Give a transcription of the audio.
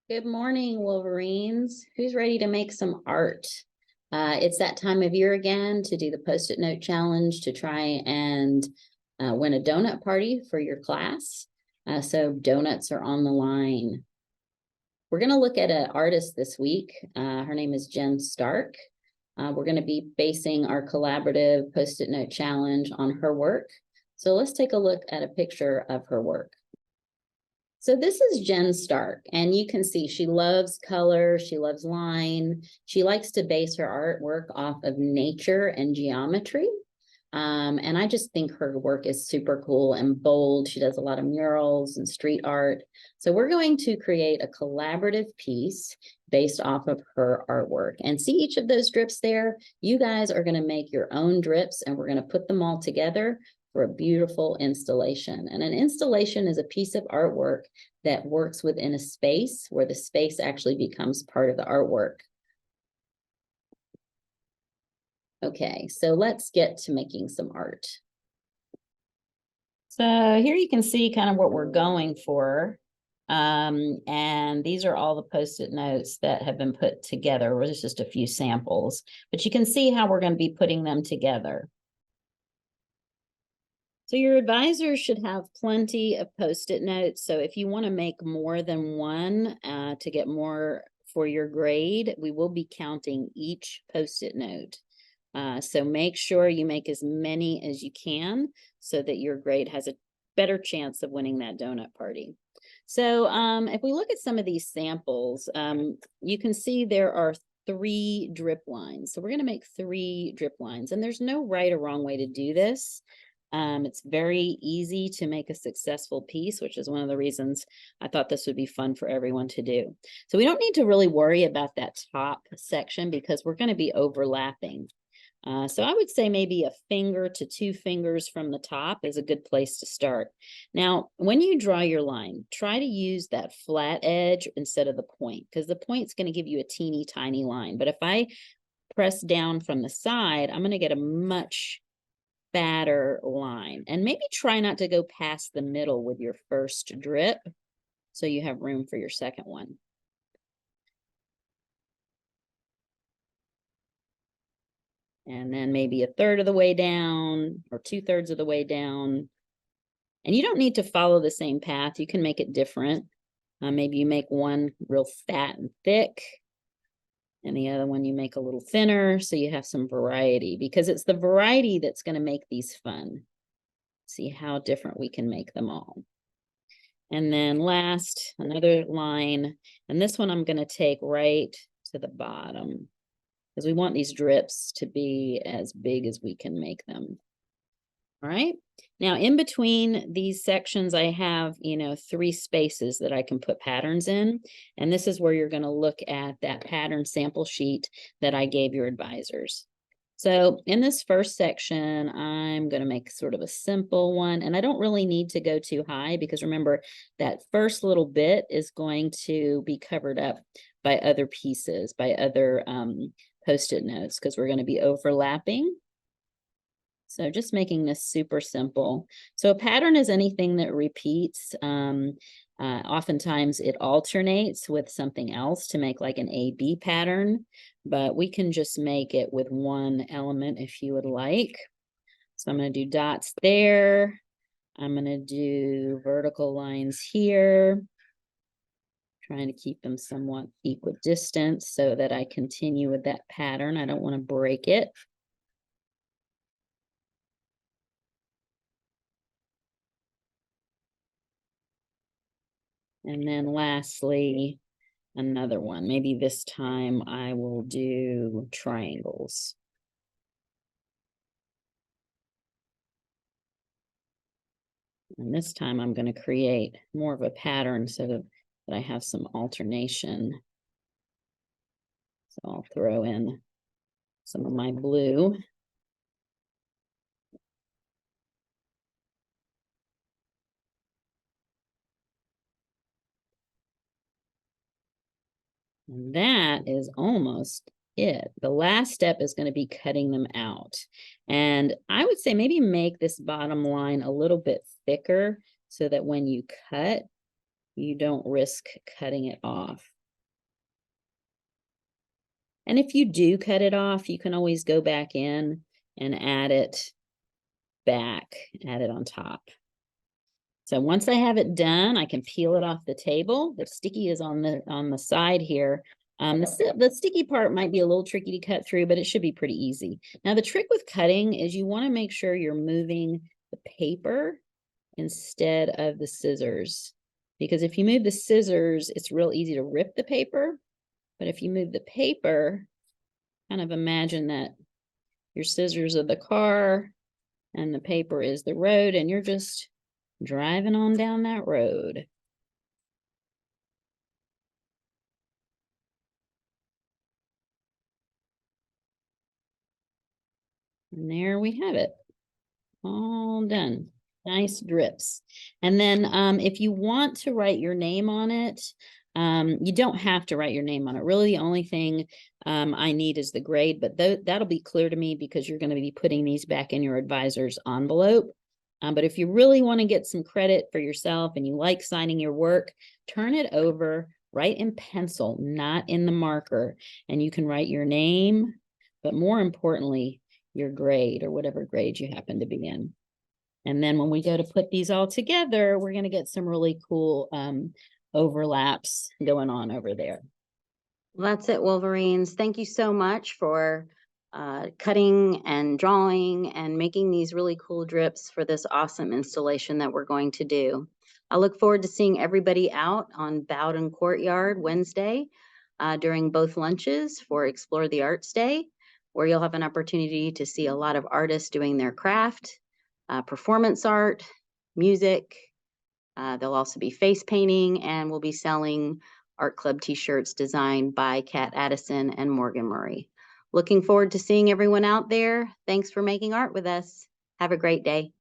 Good morning, Wolverines. Who's ready to make some art? It's that time of year again to do the Post-it note challenge to try and win a donut party for your class. So donuts are on the line. We're going to look at an artist this week. Her name is Jen Stark. We're going to be basing our collaborative Post-it note challenge on her work. So let's take a look at a picture of her work. So this is Jen Stark, and you can see she loves color, she loves line, she likes to base her artwork off of nature and geometry. And I just think her work is super cool and bold. She does a lot of murals and street art. So we're going to create a collaborative piece based off of her artwork. And see each of those drips there? You guys are going to make your own drips, and we're going to put them all together for a beautiful installation. And an installation is a piece of artwork that works within a space where the space actually becomes part of the artwork. Okay, so let's get to making some art. So here you can see kind of what we're going for. And these are all the Post-it notes that have been put together. There's just a few samples, but you can see how we're going to be putting them together. So your advisors should have plenty of Post-it notes. So if you want to make more than one to get more for your grade, we will be counting each Post-it note. So make sure you make as many as you can so that your grade has a better chance of winning that donut party. So if we look at some of these samples, you can see there are 3 drip lines. So we're going to make 3 drip lines, and there's no right or wrong way to do this. It's very easy to make a successful piece, which is one of the reasons I thought this would be fun for everyone to do. So we don't need to really worry about that top section because we're going to be overlapping. So I would say maybe a finger to 2 fingers from the top is a good place to start. Now, when you draw your line, try to use that flat edge instead of the point, because the point's going to give you a teeny tiny line. But if I press down from the side, I'm going to get a much fatter line. And maybe try not to go past the middle with your first drip so you have room for your second one. And then maybe a third of the way down or 2/3 of the way down. And you don't need to follow the same path. You can make it different. Maybe you make one real fat and thick, and the other one you make a little thinner, so you have some variety, because it's the variety that's going to make these fun. See how different we can make them all. And then last, another line, and this one I'm going to take right to the bottom, because we want these drips to be as big as we can make them. All right. Now, in between these sections, I have, 3 spaces that I can put patterns in. And this is where you're going to look at that pattern sample sheet that I gave your advisors. So in this first section, I'm going to make sort of a simple one. And I don't really need to go too high because remember that first little bit is going to be covered up by other pieces, by other Post-it notes, because we're going to be overlapping. So just making this super simple. So a pattern is anything that repeats. Oftentimes it alternates with something else to make like an A-B pattern, but we can just make it with one element if you would like. So I'm going to do dots there. I'm going to do vertical lines here, trying to keep them somewhat equidistant so that I continue with that pattern. I don't want to break it. And then lastly, another one. Maybe this time I will do triangles. And this time I'm going to create more of a pattern so that I have some alternation. So I'll throw in some of my blue. And that is almost it. The last step is going to be cutting them out. And I would say maybe make this bottom line a little bit thicker so that when you cut, you don't risk cutting it off. And if you do cut it off, you can always go back in and add it back, add it on top. So once I have it done, I can peel it off the table. The sticky is on the side here. The sticky part might be a little tricky to cut through, but it should be pretty easy. Now, the trick with cutting is you want to make sure you're moving the paper instead of the scissors. Because if you move the scissors, it's real easy to rip the paper. But if you move the paper, kind of imagine that your scissors are the car and the paper is the road, and you're just driving on down that road. And there we have it. All done. Nice drips. And then if you want to write your name on it, you don't have to write your name on it. Really, the only thing I need is the grade, but that'll be clear to me because you're going to be putting these back in your advisor's envelope. But if you really want to get some credit for yourself and you like signing your work, turn it over, write in pencil, not in the marker, and you can write your name, but more importantly, your grade or whatever grade you happen to be in. And then when we go to put these all together, we're going to get some really cool overlaps going on over there. Well, that's it, Wolverines. Thank you so much for cutting and drawing and making these really cool drips for this awesome installation that we're going to do. I look forward to seeing everybody out on Bowden Courtyard Wednesday during both lunches for Explore the Arts Day, where you'll have an opportunity to see a lot of artists doing their craft, performance art, music. There'll also be face painting, and we'll be selling Art Club t-shirts designed by Kat Addison and Morgan Murray. Looking forward to seeing everyone out there. Thanks for making art with us. Have a great day.